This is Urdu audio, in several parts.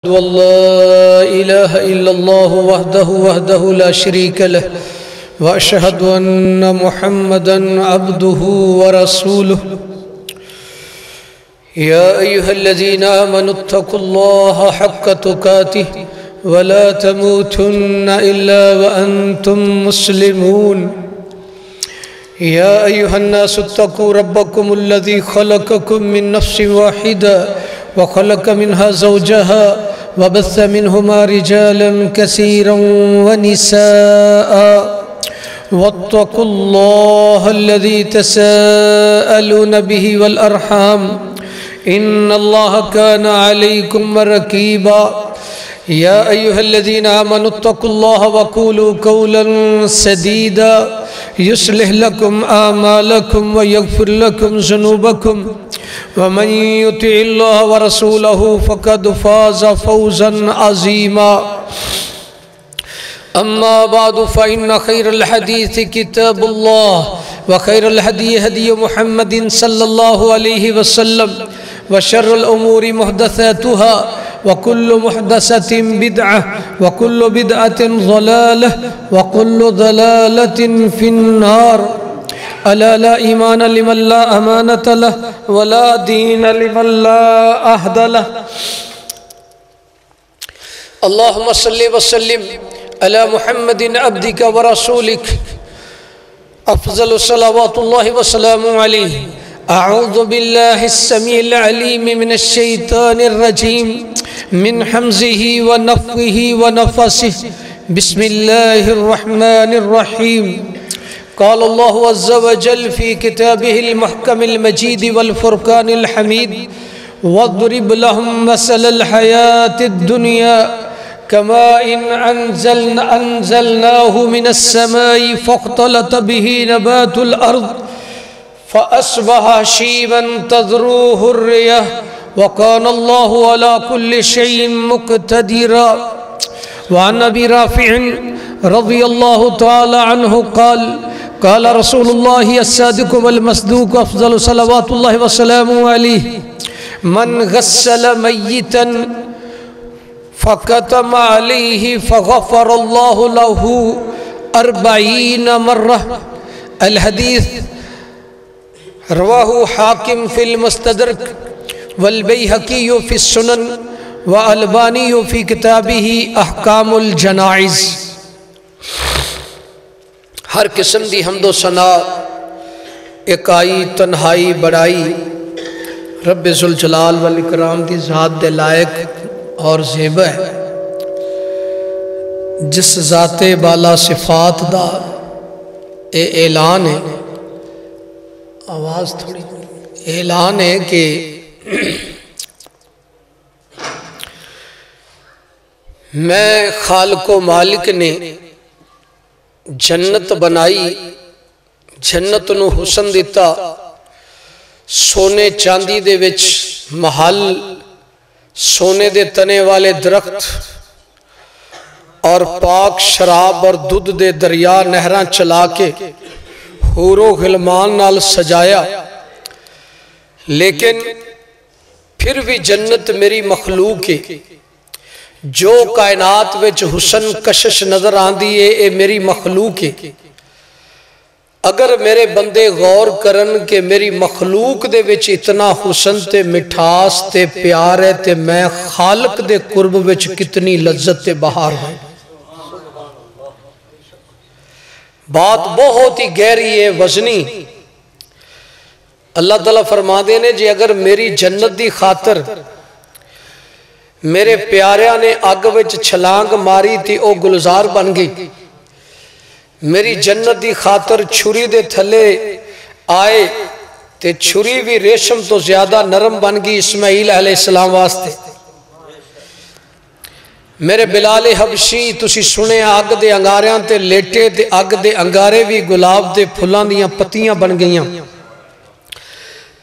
والله إله إلا الله وحده لا شريك له وأشهد أن محمدا عبده ورسوله يا أيها الذين آمنوا اتقوا الله حق تقاته ولا تموتن إلا وأنتم مسلمون يا أيها الناس اتقوا ربكم الذي خلقكم من نفس واحدة وخلق منها زوجها وبث منهما رجالا كثيرا ونساء واتقوا الله الذي تساءلون به والأرحام إن الله كان عليكم رقيبا يا أيها الذين آمنوا اتقوا الله وقولوا قولا سديدا يصلح لكم أعمالكم ويغفر لكم ذنوبكم ومن يطع الله ورسوله فقد فاز فوزا عظيما أما بعد فإن خير الحديث كتاب الله وخير الهدي هدي محمد صلى الله عليه وسلم وشر الأمور محدثاتها وكل محدثة بدعة وكل بدعة ضلالة وكل ضلالة في النار ألا لا إيمان لمن لا أمانة له ولا دين لمن لا عهد له اللهم صل وسلم على محمد عبدك ورسولك أفضل صلوات الله وسلامه عليه أعوذ بالله السميع العليم من الشيطان الرجيم من حمزه ونفخه ونفسه بسم الله الرحمن الرحيم قال الله عز وجل في كتابه المحكم المجيد والفرقان الحميد واضرب لهم مثل الحياة الدنيا كماء أنزلناه من السماء فاختلط به نبات الأرض فأصبح هشيما تذروه الرياح وكان الله على كل شيء مقتدرا وعن أبي رافع رضي الله تعالى عنه قال قال رسول الله الصادق والمصدوق أفضل صلوات الله وسلامه عليه من غسل ميتا فكتم عليه فغفر الله له 40 مرة الحديث رواه حاكم في المستدرك والبيهقي في السنن والألباني في كتابه أحكام الجنائز ہر قسم دی حمد و ثنا اکائی تنہائی بڑائی رب ذوالجلال والاکرام دی ذات دے لائق اور زیبہ ہے جس ذات بالا صفات دا اعلان ہے آواز تھوڑی اعلان ہے کہ میں خالق و مالک نے جنت بنائی جنت نو حسن دیتا سونے چاندی دے وچ محل سونے دے تنے والے درخت اور پاک شراب اور دودھ دے دریا نہران چلا کے حور و غلمان نال سجایا لیکن پھر بھی جنت میری مخلوق ہے جو کائنات وچ حسن کشش نظر آندی ہے اے میری مخلوق ہے اگر میرے بندے غور کرن کہ میری مخلوق دے وچ اتنا حسن تے مٹھاس تے پیار ہے تے میں خالق دے قرب وچ کتنی لذت تے بہار ہوں بات بہت ہی گہری ہے وزنی اللہ تعالیٰ فرما دینے جی اگر میری جنت دی خاطر میرے پیاریاں نے آگ وچ چھلانگ ماری تھی او گلزار بن گئی میری جنت دی خاطر چھری دے تھلے آئے تے چھری بھی ریشم تو زیادہ نرم بن گئی اسماعیل علیہ السلام واسطے میرے بلال حبشی تسی سنے آگ دے انگاریاں تے لیٹے تے آگ دے انگارے بھی گلاب دے پھلان دیاں پتیاں بن گئیاں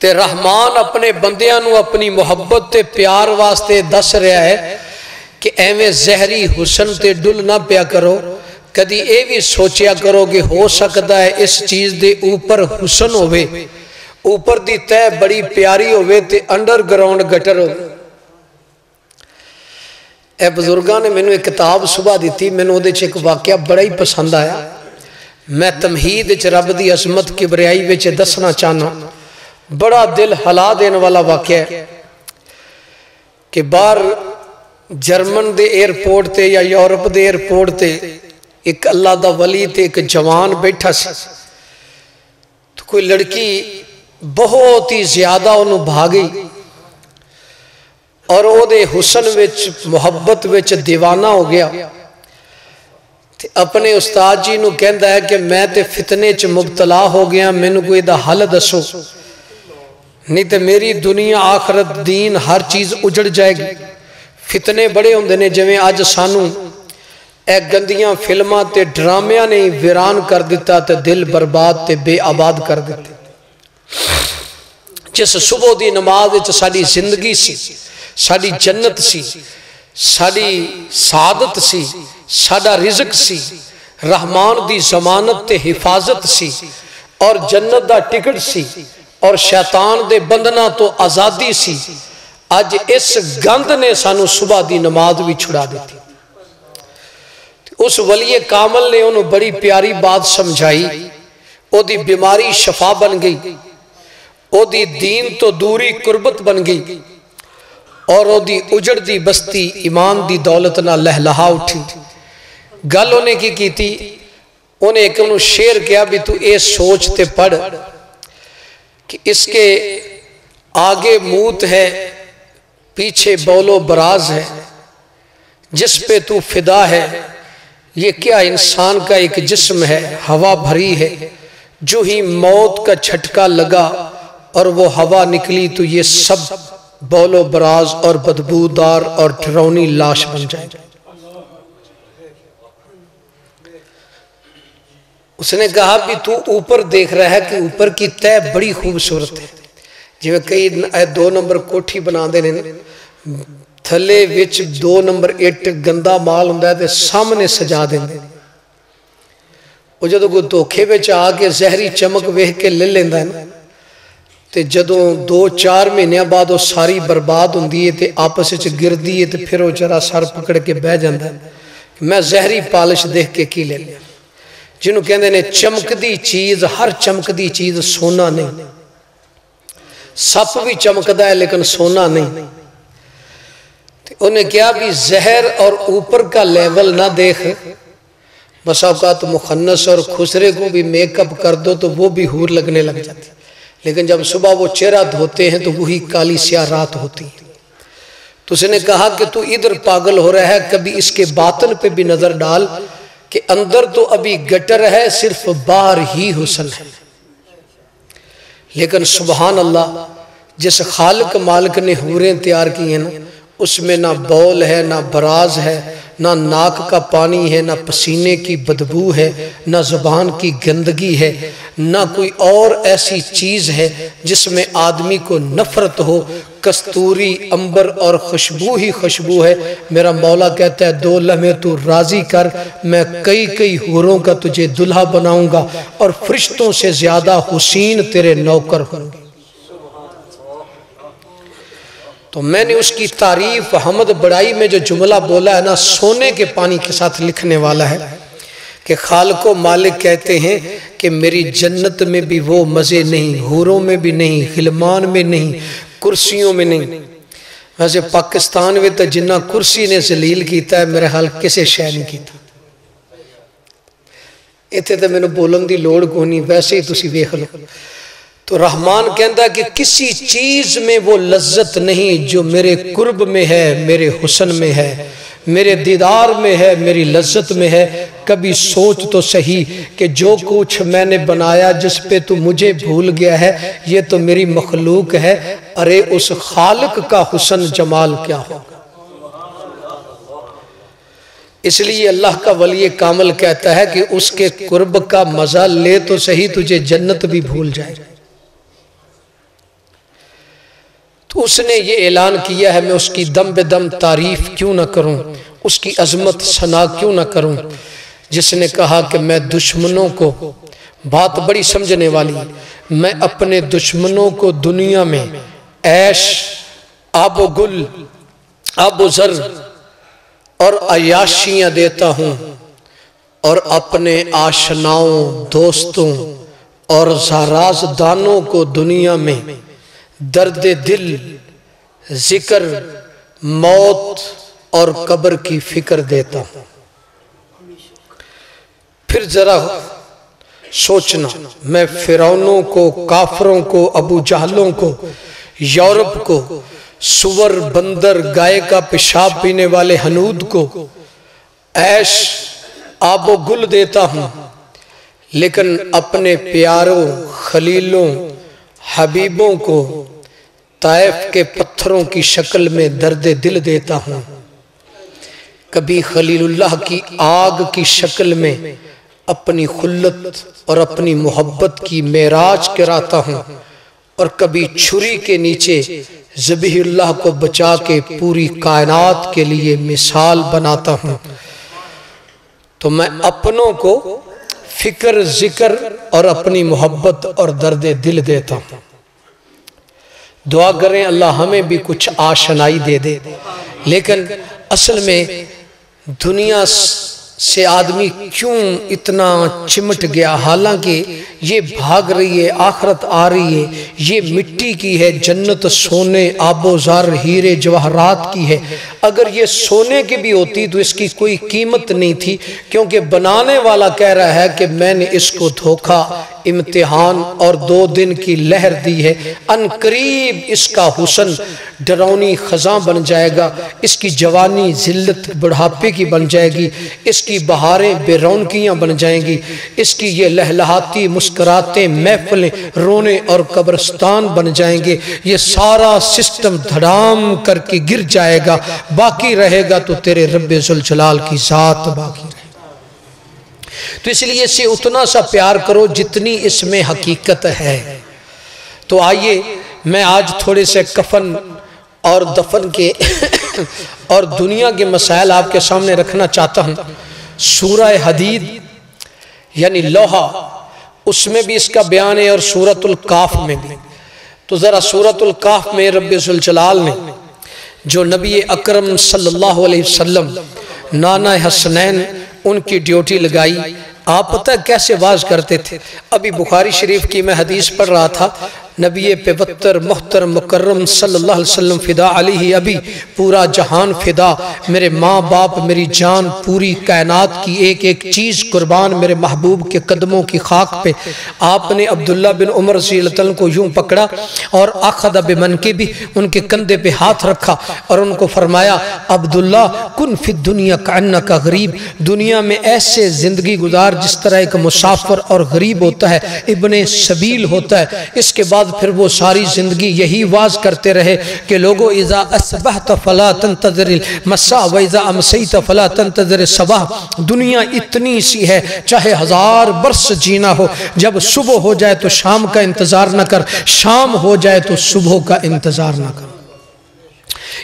تے رحمان اپنے بندیاں نو اپنی محبت تے پیار واسطے دس رہا ہے کہ ایویں زہری حسن تے ڈل نہ پیا کرو کدی اے بھی سوچیا کرو کہ ہو سکتا ہے اس چیز دے اوپر حسن ہوئے اوپر دی تہ بڑی پیاری ہوئے تے انڈر گراؤنڈ گٹر ہوئے اے بزرگاں نے مینوں ایک کتاب صبح دیتی، مینوں اودے چ ایک واقعہ بڑا ہی پسند آیا، میں تمہید چ رب دی عظمت کبریائی وچ دسنا چاہنا، بڑا دل ہلا دین والا واقعہ ہے کہ باہر جرمن دے ایئرپورٹ تے یا یورپ دے ایئرپورٹ تے ایک اللہ دا ولی تے ایک جوان بیٹھا سی، تو کوئی لڑکی بہت ہی زیادہ انہوں بھاگئی اور او دے حسن وچ محبت وچ دیوانہ ہو گیا، تے اپنے استاد جی نو کہندا ہے کہ میں تے فتنے چ مبتلا ہو گیا، مینوں کوئی دا حل دسو، نہیں تے میری دنیا آخرت دین ہر چیز اجڑ جائے گی۔ فتنے بڑے ہوندے نے جویں اج سانو اے گندیاں فلماں تے ڈرامیاں نے ویران کر دیتا تے دل برباد تے بے آباد کر دیتے۔ جس صبح دی نماز وچ ساڈی زندگی سی، ساڈی جنت سی، ساڈی سعادت سی، ساڈا رزق سی، رحمان دی ضمانت تے حفاظت سی اور جنت دا ٹکٹ سی اور شیطان دے بندنا تو آزادی سی، اج اس گند نے سانو صبح دی نماز بھی چھڑا دیتی۔ اس ولی کامل نے انہوں بڑی پیاری بات سمجھائی، او دی بیماری شفا بن گئی، او دی دین تو دوری قربت بن گئی، اور او دی اجڑ دی بستی ایمان دی دولت نہ لہلہا اٹھی۔ گل انہیں کی تھی، انہیں ایک انہوں شعر کیا بھی تو اے سوچتے پڑھ کہ اس کے آگے موت ہے، پیچھے بولو براز ہے، جس پہ تو فدا ہے، یہ کیا انسان کا ایک جسم ہے، ہوا بھری ہے، جو ہی موت کا چھٹکا لگا اور وہ ہوا نکلی تو یہ سب بولو براز اور بدبودار اور ڈرونی لاش بن جائے۔ اس نے کہا بھی تو اوپر دیکھ رہا ہے کہ اوپر کی تہ بڑی خوبصورت ہے، جو کئی 2 نمبر کوٹھی بنا دینے تھلے وچ 2 نمبر 8 گندہ مال ہوندا ہے تے سامنے سجا دیندے، وہ جدوں کوئی دھوکھے وچ آ کے زہری چمک ویکھ کے لے لیندا ہے تے جدوں 2-4 مہینے بعد وہ ساری برباد ہوندی ہے تے آپس وچ گردی ہے تے پھر وہ جرا سر پکڑ کے بہ جاندا ہے، میں زہری پالش دیکھ کے کی لے لیا۔ جنہوں کہندے نے چمکدی چیز، ہر چمکدی چیز سونا نہیں، سپ بھی چمکدا ہے لیکن سونا نہیں۔ انہیں کیا بھی زہر اور اوپر کا لیول نہ دیکھ، بس اوقات مخنث اور خسرے کو بھی میک اپ کر دو تو وہ بھی حور لگنے لگ جاتی، لیکن جب صبح وہ چہرہ دھوتے ہیں تو وہی کالی سیاہ رات ہوتی۔ تو اس نے کہا کہ تو ادھر پاگل ہو رہا ہے، کبھی اس کے باطن پہ بھی نظر ڈال کہ اندر تو ابھی گٹر ہے، صرف باہر ہی حسن ہے۔ لیکن سبحان اللہ، جس خالق مالک نے حوریں تیار کی ہیں نا، اس میں نہ بول ہے، نہ براز ہے، نہ ناک کا پانی ہے، نہ پسینے کی بدبو ہے، نہ زبان کی گندگی ہے، نہ کوئی اور ایسی چیز ہے جس میں آدمی کو نفرت ہو۔ کستوری، امبر اور خوشبو ہی خوشبو ہے۔ میرا مولا کہتا ہے 2 لمحے تو راضی کر، میں کئی حوروں کا تجھے دلہا بناؤں گا اور فرشتوں سے زیادہ حسین تیرے نوکر ہوں گے۔ تو میں نے اس کی تعریف حمد بڑائی میں جو جملہ بولا ہے نا، سونے کے پانی کے ساتھ لکھنے والا ہے کہ خالق و مالک کہتے ہیں کہ میری جنت میں بھی وہ مزے نہیں، حوروں میں بھی نہیں، غلمان میں نہیں، کرسیوں میں نہیں۔ ویسے پاکستان میں تو جنہ کرسی نے ذلیل کیتا ہے میرے حال کسے شے نہیں کیتا، ایتھے تو میں نے بولن دی لوڑ کو نہیں، ویسے ہی تسی ویکھ لو۔ تو رحمان کہندا ہے کہ کسی چیز میں وہ لذت نہیں جو میرے قرب میں ہے، میرے حسن میں ہے، میرے دیدار میں ہے، میری لذت میں ہے۔ کبھی سوچ تو صحیح کہ جو کچھ میں نے بنایا جس پہ تو مجھے بھول گیا ہے، یہ تو میری مخلوق ہے، ارے اس خالق کا حسن جمال کیا ہوگا۔ اس لیے اللہ کا ولی کامل کہتا ہے کہ اس کے قرب کا مزہ لے تو صحیح، تجھے جنت بھی بھول جائے۔ تو اس نے یہ اعلان کیا ہے، میں اس کی دم بے دم تعریف کیوں نہ کروں، اس کی عظمت ثنا کیوں نہ کروں، جس نے کہا کہ میں دشمنوں کو، بات بڑی سمجھنے والی، میں اپنے دشمنوں کو دنیا میں عیش، آب و گل، آب و زر اور عیاشیاں دیتا ہوں اور اپنے آشناؤں، دوستوں اور رازدانوں کو دنیا میں درد دل، ذکر، موت اور قبر کی فکر دیتا ہوں۔ پھر ذرا سوچنا، میں فرعونوں کو، کافروں کو، ابو جہلوں کو، یورپ کو، سور، بندر، گائے کا پیشاب پینے والے ہنود کو عیش، آب و گل دیتا ہوں، لیکن اپنے پیاروں، خلیلوں، حبیبوں کو طائف کے پتھروں کی شکل میں درد دل دیتا ہوں۔ کبھی خلیل اللہ کی آگ کی شکل میں اپنی خلت اور اپنی محبت کی معراج کراتا ہوں، اور کبھی چھری کے نیچے ذبیح اللہ کو بچا کے پوری کائنات کے لیے مثال بناتا ہوں۔ تو میں اپنوں کو فکر، ذکر اور اپنی محبت اور درد دل دیتا ہوں۔ دعا کریں اللہ ہمیں بھی کچھ آشنائی دے دے۔ لیکن اصل میں دنیا سے آدمی کیوں اتنا چمٹ گیا؟ حالانکہ یہ بھاگ رہی ہے، آخرت آ رہی ہے، یہ مٹی کی ہے، جنت سونے، آب و زر، ہیرے جواہرات کی ہے۔ اگر یہ سونے کی بھی ہوتی تو اس کی کوئی قیمت نہیں تھی، کیونکہ بنانے والا کہہ رہا ہے کہ میں نے اس کو دھوکا، امتحان اور 2 دن کی لہر دی ہے، ان قریب اس کا حسن ڈرونی خزاں بن جائے گا، اس کی جوانی ذلت بڑھاپے کی بن جائے گی، اس کی بہاریں بے رونقیاں بن جائیں گی، اس کی یہ لہلہاتی مسکراتیں محفلیں رونے اور قبرستان بن جائیں گے۔ یہ سارا سسٹم دھڑام کر کے گر جائے گا، باقی رہے گا تو تیرے رب ذوالجلال کی ذات باقی رہے گا۔ تو اس لیے اسے اتنا سا پیار کرو جتنی اس میں حقیقت ہے۔ تو آئیے میں آج تھوڑے سے کفن اور دفن کے اور دنیا کے مسائل آپ کے سامنے رکھنا چاہتا ہوں۔ سورہ حدید یعنی لوحہ، اس میں بھی اس کا بیان ہے اور سورۃ الکاف میں بھی۔ تو ذرا سورۃ الکاف میں رب ذوالجلال نے جو نبی اکرم صلی اللہ علیہ وسلم نانا حسنین ان کی ڈیوٹی لگائی، آپ پتہ کیسے واز کرتے تھے؟ ابھی بخاری شریف کی میں حدیث پڑھ رہا تھا، نبی پیغمبر محترم مکرم صلی اللہ علیہ وسلم فدا علیہ ابھی، پورا جہان فدا، میرے ماں باپ، میری جان، پوری کائنات کی ایک ایک چیز قربان میرے محبوب کے قدموں کی خاک پہ۔ آپ نے عبداللہ بن عمر رضی اللہ عنہ کو یوں پکڑا اور اخذ بمنکبہ، ان کے کندھے پہ ہاتھ رکھا اور ان کو فرمایا عبداللہ کن فی الدنیا کانک غریب، دنیا میں ایسے زندگی گزار جس طرح ایک مسافر اور غریب ہوتا ہے، ابن سبیل ہوتا ہے۔ اس کے بعد پھر وہ ساری زندگی یہی واز کرتے رہے کہ لوگو اذا اصبحت فلا تنتظر المساء و اذا امسیت فلا تنتظر الصباح، دنیا اتنی سی ہے چاہے 1000 برس جینا ہو، جب صبح ہو جائے تو شام کا انتظار نہ کر، شام ہو جائے تو صبح کا انتظار نہ کر۔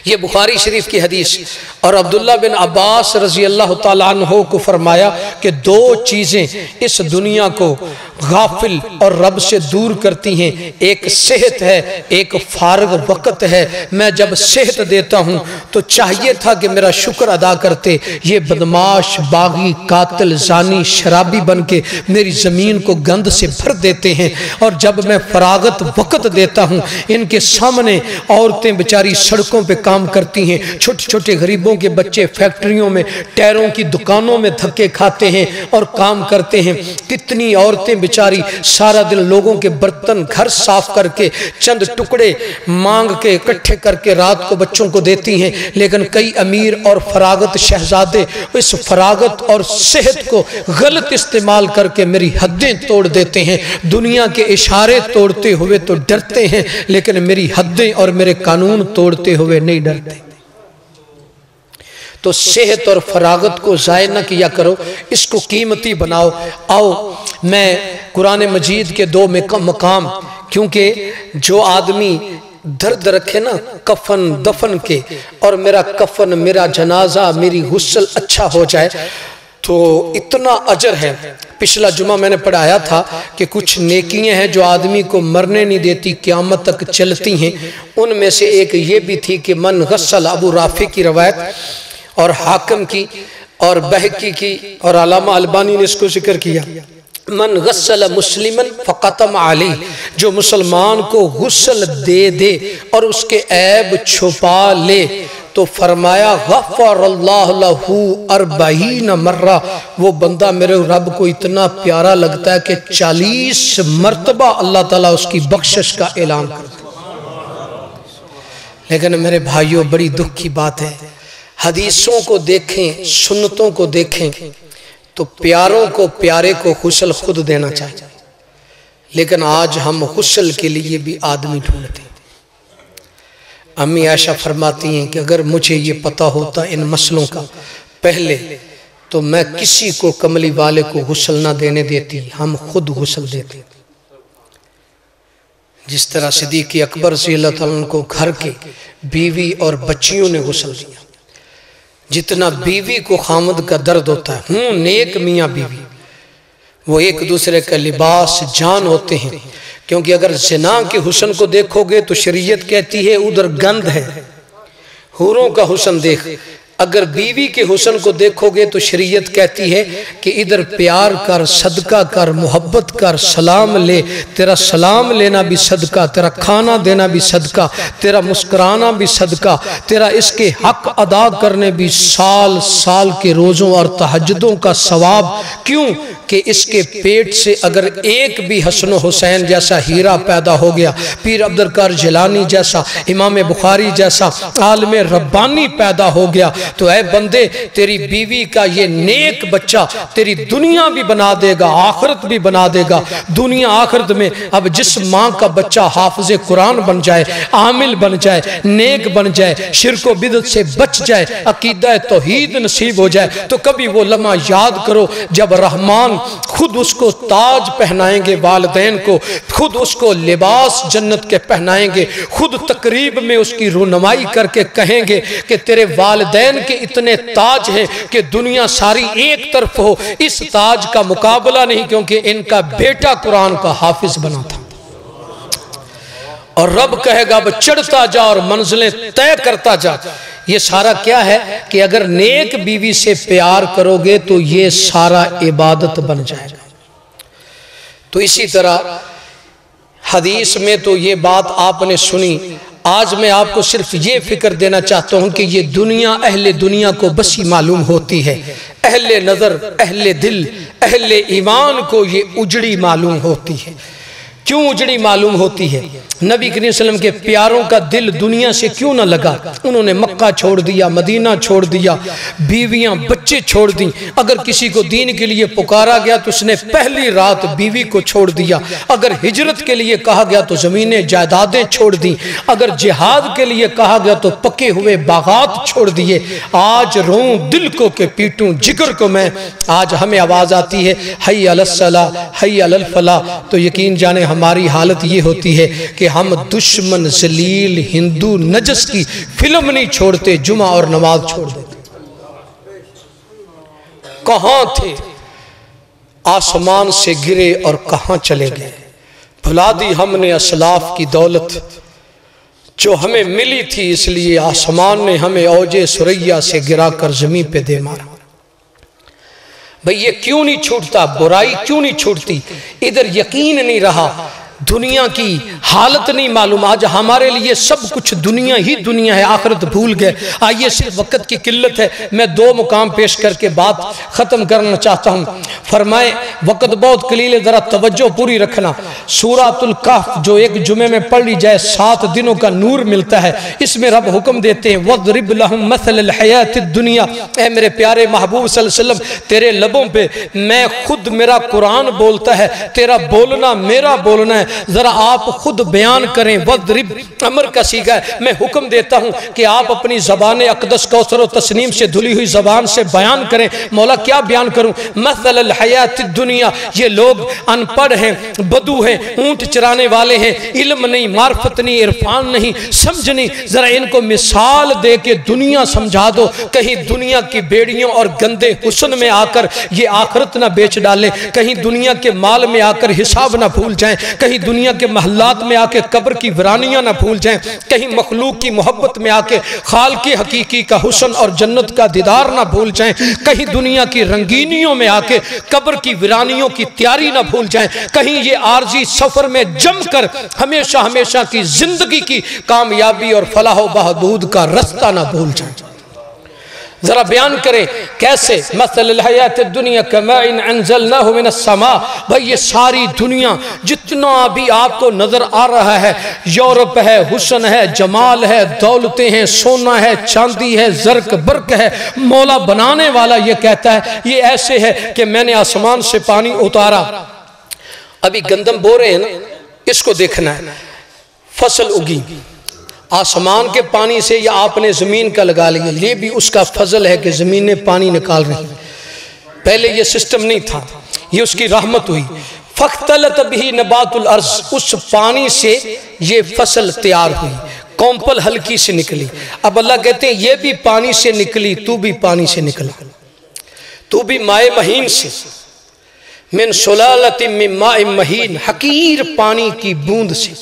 یہ بخاری شریف کی حدیث۔ اور عبداللہ بن عباس رضی اللہ تعالیٰ عنہ کو فرمایا کہ 2 چیزیں اس دنیا کو غافل اور رب سے دور کرتی ہیں، ایک صحت ہے، ایک فارغ وقت ہے۔ میں جب صحت دیتا ہوں تو چاہیے تھا کہ میرا شکر ادا کرتے، یہ بدماش، باغی، قاتل، زانی، شرابی بن کے میری زمین کو گند سے بھر دیتے ہیں۔ اور جب میں فراغت وقت دیتا ہوں، ان کے سامنے عورتیں بیچاری سڑکوں پہ کام کرتی ہیں، چھوٹے چھوٹے غریبوں کے بچے فیکٹریوں میں، ٹائروں کی دکانوں میں دھکے کھاتے ہیں اور کام کرتے ہیں۔ کتنی عورتیں بیچاری سارا دن لوگوں کے برتن گھر صاف کر کے چند ٹکڑے مانگ کے اکٹھے کر کے رات کو بچوں کو دیتی ہیں، لیکن کئی امیر اور فراغت شہزادے اس فراغت اور صحت کو غلط استعمال کر کے میری حدیں توڑ دیتے ہیں۔ دنیا کے اشارے توڑتے ہوئے تو ڈرتے ہیں، لیکن میری حدیں اور میرے قانون توڑتے ہوئے نہیں ڈرتے۔ تو صحت اور فراغت کو ضائع نہ کیا کرو، اس کو قیمتی بناؤ۔ آؤ میں قرآن مجید کے 2 مقام، کیونکہ جو آدمی درد رکھے نا کفن دفن کے، اور میرا کفن، میرا جنازہ، میری غسل اچھا ہو جائے تو اتنا اجر ہے۔ پچھلا جمعہ میں نے پڑھایا تھا کہ کچھ نیکیاں ہیں جو آدمی کو مرنے نہیں دیتی، قیامت تک چلتی ہیں۔ ان میں سے ایک یہ بھی تھی کہ من غسل، ابو رافع کی روایت، اور حاکم کی اور بہقی کی اور علامہ البانی نے اس کو ذکر کیا، من غسل مسلما فقتم علی، جو مسلمان کو غسل دے دے اور اس کے عیب چھپا لے تو فرمایا غفر اللہ لہو 40 مرہ، وہ بندہ میرے رب کو اتنا پیارا لگتا ہے کہ 40 مرتبہ اللہ تعالیٰ اس کی بخشش کا اعلان کرتا ہے۔ لیکن میرے بھائیوں بڑی دکھ کی بات ہے، حدیثوں کو دیکھیں، سنتوں کو دیکھیں تو پیاروں کو پیارے کو غسل خود دینا چاہیے، لیکن آج ہم غسل کے لیے بھی آدمی ڈھونڈتے ہیں۔ امی عائشہ فرماتی ہیں کہ اگر مجھے یہ پتہ ہوتا ان مسئلوں کا پہلے تو میں کسی کو کملی والے کو غسل نہ دینے دیتی، ہم خود غسل دیتے۔ جس طرح صدیق اکبر رضی اللہ تعالیٰ عنہ کو گھر کے بیوی اور بچیوں نے غسل دیا، جتنا بیوی کو خامد کا درد ہوتا ہے، نیک میاں بیوی وہ ایک دوسرے کا لباس جان ہوتے ہیں، کیونکہ اگر زنا کے حسن کو دیکھو گے تو شریعت کہتی ہے ادھر گند ہے، حوروں کا حسن دیکھ۔ اگر بیوی کے حسن کو دیکھو گے تو شریعت کہتی ہے کہ ادھر پیار کر، صدقہ کر، محبت کر، سلام لے، تیرا سلام لینا بھی صدقہ، تیرا کھانا دینا بھی صدقہ، تیرا مسکرانا بھی صدقہ، تیرا اس کے حق ادا کرنے بھی سال سال کے روزوں اور تہجدوں کا ثواب۔ کیوں کہ اس کے پیٹ سے اگر ایک بھی حسن و حسین جیسا ہیرا پیدا ہو گیا، پیر عبدالقادر جیلانی جیسا، امام بخاری جیسا عالم ربانی پیدا ہو گیا، تو اے بندے تیری بیوی کا یہ نیک بچہ تیری دنیا بھی بنا دے گا، آخرت بھی بنا دے گا۔ دنیا آخرت میں اب جس ماں کا بچہ حافظ قرآن بن جائے، عامل بن جائے، نیک بن جائے، شرک و بدعت سے بچ جائے، عقیدہ توحید نصیب ہو جائے، تو کبھی وہ لمحہ یاد کرو جب رحمان خود اس کو تاج پہنائیں گے، والدین کو خود اس کو لباس جنت کے پہنائیں گے، خود تقریب میں اس کی رونمائی کر کے کہیں گے کہ تیرے والدین کے اتنے تاج ہیں کہ دنیا ساری ایک طرف ہو، اس تاج کا مقابلہ نہیں، کیونکہ ان کا بیٹا قرآن کا حافظ بنا تھا۔ اور رب کہے گا چڑھتا جا اور منزلیں طے کرتا جا۔ یہ سارا کیا ہے کہ اگر نیک بیوی سے پیار کرو گے تو یہ سارا عبادت بن جائے گا۔ تو اسی طرح حدیث میں تو یہ بات آپ نے سنی، آج میں آپ کو صرف یہ فکر دینا چاہتا ہوں کہ یہ دنیا اہل دنیا کو بسی معلوم ہوتی ہے، اہل نظر، اہل دل، اہل ایمان کو یہ اجڑی معلوم ہوتی ہے۔ کیوں اجڑی معلوم ہوتی ہے؟ نبی کریم صلی اللہ علیہ وسلم کے پیاروں کا دل دنیا سے کیوں نہ لگا؟ انہوں نے مکہ چھوڑ دیا، مدینہ چھوڑ دیا، بیویاں بچے چھوڑ دیں۔ اگر کسی کو دین کے لیے پکارا گیا تو اس نے پہلی رات بیوی کو چھوڑ دیا۔ اگر ہجرت کے لیے کہا گیا تو زمینیں جائیدادیں چھوڑ دیں۔ اگر جہاد کے لیے کہا گیا تو پکے ہوئے باغات چھوڑ دیے۔ آج روؤں دل کو کہ پیٹوں جگر کو میں، آج ہمیں آواز آتی ہے حی علی الصلاۃ، حی علی الفلاح، تو یقین جانے ہماری حالت یہ ہوتی ہے کہ ہم دشمن ذلیل ہندو نجس کی فلم نہیں چھوڑتے، جمعہ اور نماز چھوڑ دیتے۔ کہاں تھے؟ آسمان سے گرے اور کہاں چلے گئے؟ بھلا دی ہم نے اسلاف کی دولت جو ہمیں ملی تھی، اس لیے آسمان نے ہمیں اوج سریا سے گرا کر زمین پہ دے مارا۔ بھئی یہ کیوں نہیں چھوٹتا؟ برائی کیوں نہیں چھوٹتی؟ ادھر یقین نہیں رہا، دنیا کی حالت نہیں معلوم۔ آج ہمارے لیے سب کچھ دنیا ہی دنیا ہے، آخرت بھول گئے۔ آئیے صرف وقت کی قلت ہے، میں 2 مقام پیش کر کے بات ختم کرنا چاہتا ہوں۔ فرمائے وقت بہت قلیل ہے، ذرا توجہ پوری رکھنا۔ سورۃ الکہف جو ایک جمعے میں پڑھ لی جائے 7 دنوں کا نور ملتا ہے، اس میں رب حکم دیتے ہیں وَضْرِبْ لَهُمْ مَثَلَ الْحَيَاةِ الدُّنْيَا، اے میرے پیارے محبوب صلی اللہ علیہ وسلم تیرے لبوں پہ میں خود، میرا قرآن بولتا ہے، تیرا بولنا میرا بولنا ہے، ذرا آپ خود بیان کریں۔ وَضْرِبْ امر کا صیغہ ہے، میں حکم دیتا ہوں کہ آپ اپنی زبان اقدس کوثر و تسنیم سے دھلی ہوئی زبان سے بیان کریں۔ مولا کیا بیان کروں؟ مثل الحیات الدنیا، یہ لوگ ان پڑھ ہیں، بدو ہیں، اونٹ چرانے والے ہیں، علم نہیں، معرفت نہیں، عرفان نہیں، سمجھ نہیں، ذرا ان کو مثال دے کے دنیا سمجھا دو، کہیں دنیا کی بیڑیوں اور گندے حسن میں آ کر یہ آخرت نہ بیچ ڈالیں، کہیں دنیا کے مال میں آ کر حساب نہ بھول جائیں، کہیں دنیا کے محلات میں آ کے قبر کی ویرانیاں نہ بھول جائیں، کہیں مخلوق کی محبت میں آ کے خالق حقیقی کا حسن اور جنت کا دیدار نہ بھول جائیں، کہیں دنیا کی رنگینیوں میں آ کے قبر کی ویرانیوں کی تیاری نہ بھول جائیں، کہیں یہ عارضی سفر میں جم کر ہمیشہ ہمیشہ کی زندگی کی کامیابی اور فلاح و بہبود کا رستہ نہ بھول جائیں۔ ذرا بیان کریں کیسے؟ مثل الحیات الدنیا کماء انزلناہ من السماء۔ بھئی یہ ساری دنیا جتنا بھی آپ کو نظر آ رہا ہے، یورپ ہے، حسن ہے، جمال ہے، دولتیں ہیں، سونا ہے، چاندی ہے، زرق برق ہے، مولا بنانے والا یہ کہتا ہے یہ ایسے ہے کہ میں نے آسمان سے پانی اتارا۔ ابھی گندم بو رہے ہیں نا، اس کو دیکھنا ہے، فصل اگی آسمان کے پانی سے یا آپ نے زمین کا لگا لیا، یہ بھی اس کا فضل ہے کہ زمینیں پانی نکال رہی ہیں۔ پہلے یہ سسٹم نہیں تھا، یہ اس کی رحمت ہوئی۔ فَاخْتَلَطَ بِهِ نَبَاتُ الْأَرْضِ، اس پانی سے یہ فصل تیار ہوئی، کومپل ہلکی سے نکلی۔ اب اللہ کہتے ہیں یہ بھی پانی سے نکلی، تو بھی پانی سے نکلا، تو بھی مائع مہین سے، من سلالت من ماء مہین، حقیر پانی کی بوند سے۔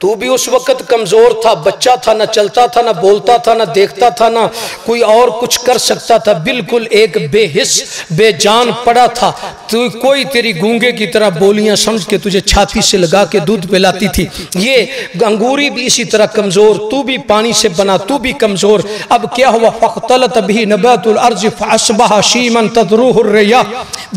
تو بھی اس وقت کمزور تھا، بچہ تھا، نہ چلتا تھا، نہ بولتا تھا، نہ دیکھتا تھا، نہ کوئی اور کچھ کر سکتا تھا، بالکل ایک بے حس بے جان پڑا تھا۔ تو کوئی تیری گونگے کی طرح بولیاں سمجھ کے تجھے چھاتی سے لگا کے دودھ پلاتی تھی۔ یہ انگوری بھی اسی طرح کمزور، تو بھی پانی سے بنا، تو بھی کمزور۔ اب کیا ہوا؟ فَاخْتَلَطَ بِهِ نَبَاتُ الْأَرْضِ فَأَصْبَحَ هَشِيمًا تَذْرُوهُ الرِّيَاحُ۔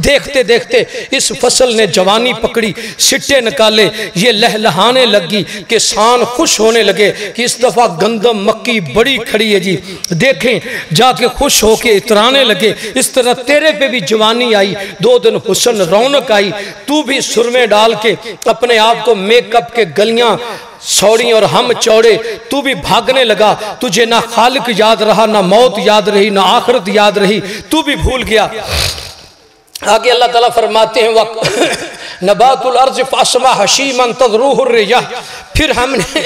دیکھتے دیکھتے اس فصل نے جوانی پکڑی، سٹے نکالے، یہ لہلہانے لگی کہ سان خوش ہونے لگے کہ اس دفعہ گندم مکی بڑی کھڑی ہے جی، دیکھیں جا کے خوش ہو کے اترانے لگے۔ اس طرح تیرے پہ بھی جوانی آئی، 2 دن حسن رونق آئی، تو بھی سرمے ڈال کے اپنے آپ کو میک اپ کے گلیاں سوڑی اور ہم چوڑے، تو بھی بھاگنے لگا۔ تجھے نہ خالق یاد رہا، نہ موت یاد رہی، نہ آخرت یاد رہی، تو بھی بھول گیا۔ آگے اللہ تعالیٰ فرماتے ہیں نبات الارض فاصبح حشیما تذروہ الرياح۔ پھر ہم نے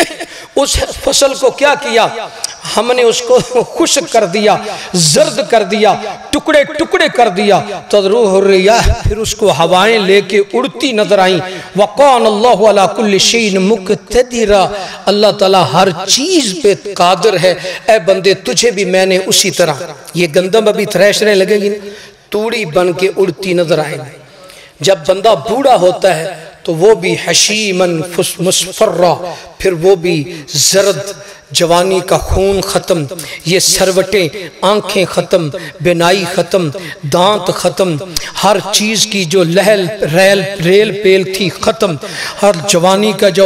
اس فصل کو کیا کیا؟ ہم نے اس کو خشک کر دیا، زرد کر دیا، ٹکڑے ٹکڑے کر دیا۔ تذروہ الرياح، پھر اس کو ہوائیں لے کے اڑتی نظر آئیں۔ وَقَانَ اللَّهُ عَلَى كُلِّ شَيْءٍ مُقْتَدِرًا، اللہ تعالیٰ ہر چیز پہ قادر ہے۔ اے بندے تجھے بھی میں نے اسی طرح، یہ گندم ابھی تھریشنے لگے گی، توڑی بن کے اڑتی نظر آئے گی۔ جب بندہ بوڑھا ہوتا ہے تو وہ بھی حشیمن مصفرہ، پھر وہ بھی زرد، جوانی کا خون ختم، یہ سروٹیں، آنکھیں ختم، بینائی ختم، دانت ختم، ہر چیز کی جو ریل پیل تھی ختم، ہر جوانی کا جو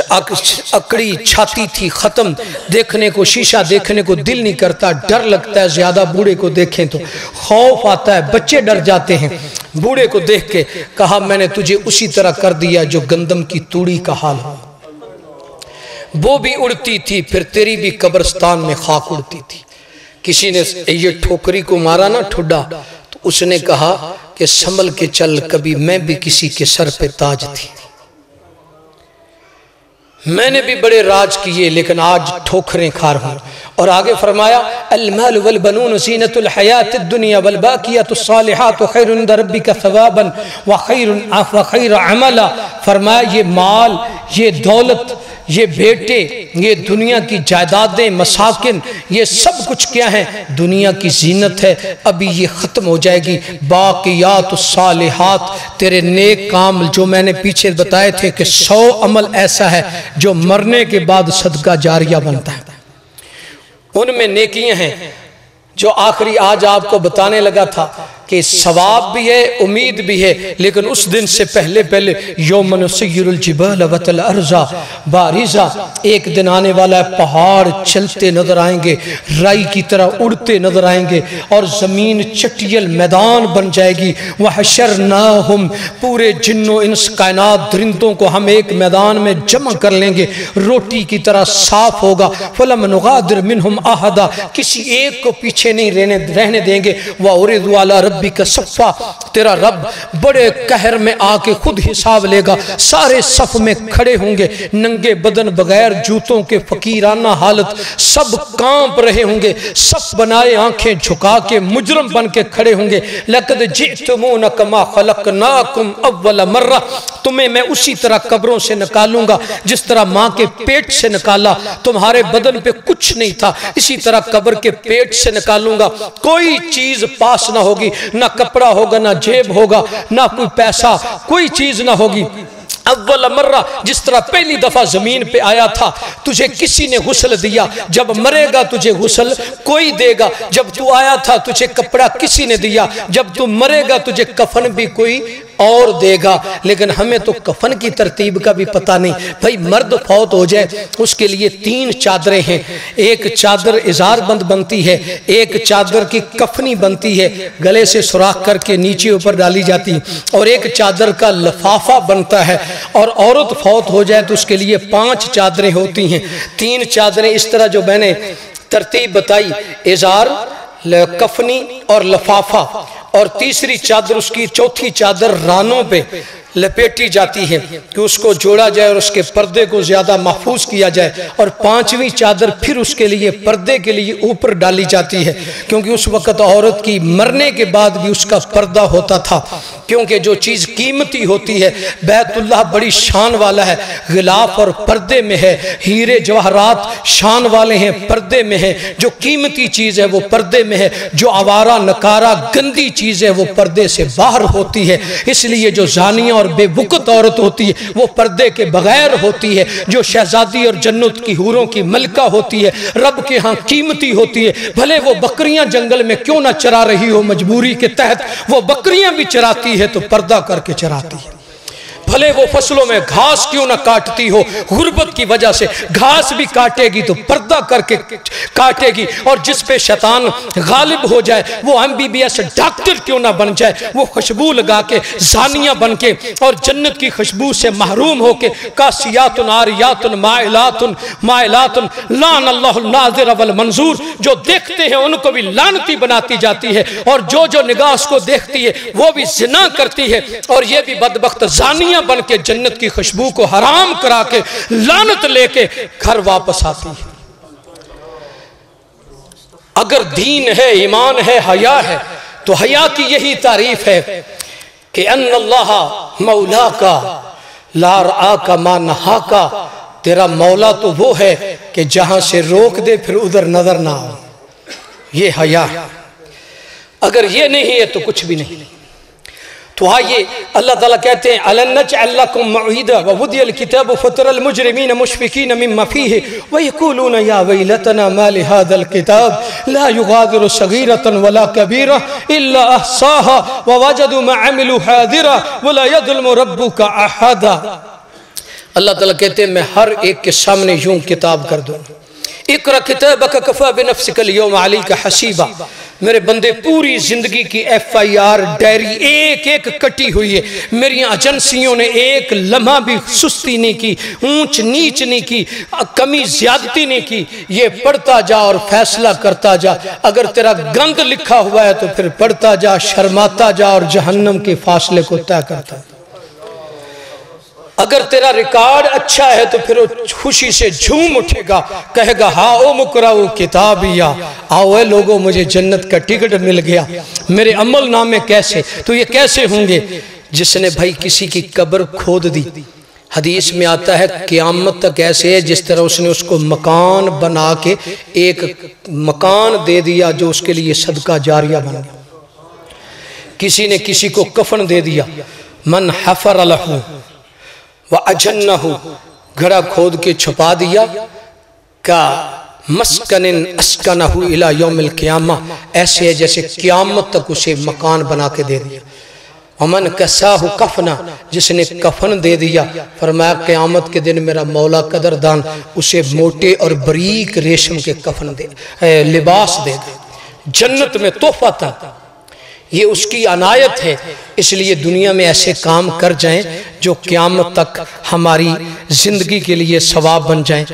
اکڑی چھاتی تھی ختم، دیکھنے کو شیشہ دیکھنے کو دل نہیں کرتا، ڈر لگتا ہے زیادہ بوڑھے کو دیکھیں تو، خوف آتا ہے، بچے ڈر جاتے ہیں بوڑھے کو دیکھ کے۔ کہا میں نے تجھے اسی طرح کر دیا جو گندم کی توڑی کا حال ہو، وہ بھی اڑتی تھی، پھر تیری بھی قبرستان میں خاک اڑتی تھی۔ کسی نے یہ ٹھوکری کو مارا نا ٹھڈا، تو اس نے کہا کہ سنبھل کے چل، کبھی میں بھی کسی کے سر پہ تاج تھی، میں نے بھی بڑے راج کیے لیکن آج ٹھوکریں کھا رہا ہوں۔ اور آگے فرمایا المال والبنون زینت الحیات الدنیا والباقیات الصالحات خیر عند ربک ثوابا وخیر عملا۔ فرمایا یہ مال، یہ دولت، یہ بیٹے، یہ دنیا کی جائیدادیں، مساکن، یہ سب کچھ کیا ہے؟ دنیا کی زینت ہے، ابھی یہ ختم ہو جائے گی۔ باقیات الصالحات، تیرے نیک کام جو میں نے پیچھے بتائے تھے کہ 100 عمل ایسا ہے جو مرنے کے بعد صدقہ جاریہ بنتا ہے، ان میں نیکیاں ہیں جو آخری آج آپ کو بتانے لگا تھا کہ ثواب بھی ہے، امید بھی ہے، لیکن اس دن سے پہلے یوم نسیر الجبال وتل ارضا بارزا، ایک دن آنے والا ہے پہاڑ چلتے نظر آئیں گے، رائی کی طرح اڑتے نظر آئیں گے، اور زمین چٹیل میدان بن جائے گی۔ وحشرناہم، پورے جنوں انس کائنات درندوں کو ہم ایک میدان میں جمع کر لیں گے، روٹی کی طرح صاف ہوگا۔ فلم نغادر منہم احدا، کسی ایک کو پیچھے نہیں رہنے دیں گے۔ وَعُرِضُوا عَلَى رَبِّكَ ربک صفا، تیرا رب بڑے قہر میں آ کے خود حساب لے گا، سارے صف میں کھڑے ہوں گے، ننگے بدن بغیر جوتوں کے فقیرانہ حالت، سب کانپ رہے ہوں گے، صف بنائے آنکھیں جھکا کے مجرم بن کے کھڑے ہوں گے۔ لقد جئتمون کما خلقناکم اول مرہ، تمہیں میں اسی طرح قبروں سے نکالوں گا جس طرح ماں کے پیٹ سے نکالا، تمہارے بدن پہ کچھ نہیں تھا، اسی طرح قبر کے پیٹ سے نکالوں گا، کوئی چیز پاس نہ ہوگی، نہ کپڑا ہوگا، نہ جیب ہوگا، نہ کوئی پیسہ، کوئی چیز نہ ہوگی۔ اول مرہ، جس طرح پہلی دفعہ زمین پہ آیا تھا تجھے کسی نے غسل دیا، جب مرے گا تجھے غسل کوئی دے گا، جب تو آیا تھا تجھے کپڑا کسی نے دیا، جب تو مرے گا تجھے کفن بھی کوئی اور دے گا۔ لیکن ہمیں تو کفن کی ترتیب کا بھی پتہ نہیں۔ بھائی مرد فوت ہو جائے اس کے لیے 3 چادریں ہیں، ایک چادر ازار بند بنتی ہے، ایک چادر کی کفنی بنتی ہے، گلے سے سوراخ کر کے نیچے اوپر ڈالی جاتی، اور ایک چادر کا لفافہ بنتا ہے، اور عورت فوت ہو جائے تو اس کے لیے 5 چادریں ہوتی ہیں۔ 3 چادریں اس طرح جو میں نے ترتیب بتائی، ازار، کفنی اور لفافہ، اور تیسری چادر اس کی، چوتھی چادر رانوں پہ لپیٹی جاتی ہے کہ اس کو جوڑا جائے اور اس کے پردے کو زیادہ محفوظ کیا جائے، اور 5ویں چادر پھر اس کے لیے پردے کے لیے اوپر ڈالی جاتی ہے، کیونکہ اس وقت عورت کی مرنے کے بعد بھی اس کا پردہ ہوتا تھا، کیونکہ جو چیز قیمتی ہوتی ہے، بیت اللہ بڑی شان والا ہے، غلاف اور پردے میں ہے، ہیرے جواہرات شان والے ہیں، پردے میں ہے، جو قیمتی چیز ہے وہ پردے میں ہے، جو آوارہ نکارہ گندی چیز ہے وہ پردے سے باہر ہوتی ہے۔ اس لیے جو زانیہ اور بے وقت عورت ہوتی ہے وہ پردے کے بغیر ہوتی ہے، جو شہزادی اور جنت کی حوروں کی ملکہ ہوتی ہے، رب کے ہاں قیمتی ہوتی ہے، بھلے وہ بکریاں جنگل میں کیوں نہ چرا رہی ہو، مجبوری کے تحت وہ بکریاں بھی چراتی ہے تو پردہ کر کے چراتی ہے، بھلے وہ فصلوں میں گھاس کیوں نہ کاٹتی ہو، غربت کی وجہ سے گھاس بھی کاٹے گی تو پردہ کر کے کاٹے گی، اور جس پہ شیطان غالب ہو جائے وہ MBBS ڈاکٹر کیوں نہ بن جائے، وہ خوشبو لگا کے زانیہ بن کے اور جنت کی خوشبو سے محروم ہو کے، کاسیات عاریات مائلات لعن اللہ الناظر والمنظور، جو دیکھتے ہیں ان کو بھی لعنتی بناتی جاتی ہے، اور جو نگاہ اس کو دیکھتی ہے وہ بھی زنا کرتی ہے، اور یہ بھی بدبخت زانیہ بن کے جنت کی خوشبو کو حرام کرا کے لعنت لے کے گھر واپس آتی ہے۔ اگر دین ہے، ایمان ہے، حیا ہے، تو حیا کی یہی تعریف ہے کہ ان اللہ مولا کا لا رعا کا ما نہا کا، تیرا مولا تو وہ ہے کہ جہاں سے روک دے پھر ادھر نظر نہ آؤ، یہ حیا ہے۔ اگر یہ نہیں ہے تو کچھ بھی نہیں۔ تو آئیے اللہ تعالیٰ کہتے ہیں أَلَمْ نَجْعَلْ لَكُمْ مَوْعِدًا وَوُضِعَ الْكِتَابُ فَتَرَى الْمُجْرِمِينَ مُشْفِقِينَ مِمَّا فِيهِ وَيَقُولُونَ يَا وَيْلَتَنَا مَا لِهَذَا الْكِتَابِ لَا يُغَادِرُ صَغِيرَةً وَلَا كَبِيرَةً إِلَّا أَحْصَاهَا وَوَجَدُوا مَا عَمِلُوا حَاضِرًا وَلَا يَظْلِمُ رَبُّكَ أَحَدًا۔ اللہ تعالیٰ کہتے ہیں میں ہر ایک کے سامنے یوں کتاب کر دوں، اقرأ کتابک کفا بنفسک اليوم علیک حسیبا، میرے بندے پوری زندگی کی FIR ڈائری ایک ایک کٹی ہوئی ہے، میری ایجنسیوں نے ایک لمحہ بھی سستی نہیں کی، اونچ نیچ نہیں کی، کمی زیادتی نہیں کی، یہ پڑھتا جا اور فیصلہ کرتا جا، اگر تیرا گند لکھا ہوا ہے تو پھر پڑھتا جا، شرماتا جا اور جہنم کے فاصلے کو طے کرتا ہے۔ اگر تیرا ریکارڈ اچھا ہے تو پھر وہ خوشی سے جھوم اٹھے گا، کہے گا ہاؤ مقرؤ کتابیا، آؤ اے لوگوں مجھے جنت کا ٹکٹ مل گیا۔ میرے عمل نامے کیسے؟ تو یہ کیسے ہوں گے؟ جس نے بھائی کسی کی قبر کھود دی، حدیث میں آتا ہے قیامت تک ایسے ہے جس طرح اس نے اس کو مکان بنا کے ایک مکان دے دیا جو اس کے لیے صدقہ جاریہ بن گیا۔ کسی نے کسی کو کفن دے دیا، من حفر لہو وَأَجَنَّهُ، گھڑا کھود کے چھپا دیا، کا مسکن اسکنہ الى یوم القیامہ، ایسے ہے جیسے قیامت تک اسے مکان بنا کے دے دیا۔ وَمَنْ كَسَاهُ كَفْنًا، جس نے کفن دے دیا، فرمایا قیامت کے دن میرا مولا قدردان اسے موٹے اور بریک ریشم کے کفن دے لباس دے دے، جنت میں تحفہ تھا۔ یہ اس کی عنایت ہے، اس لیے دنیا میں ایسے کام کر جائیں جو قیامت تک ہماری زندگی کے لیے ثواب بن جائیں۔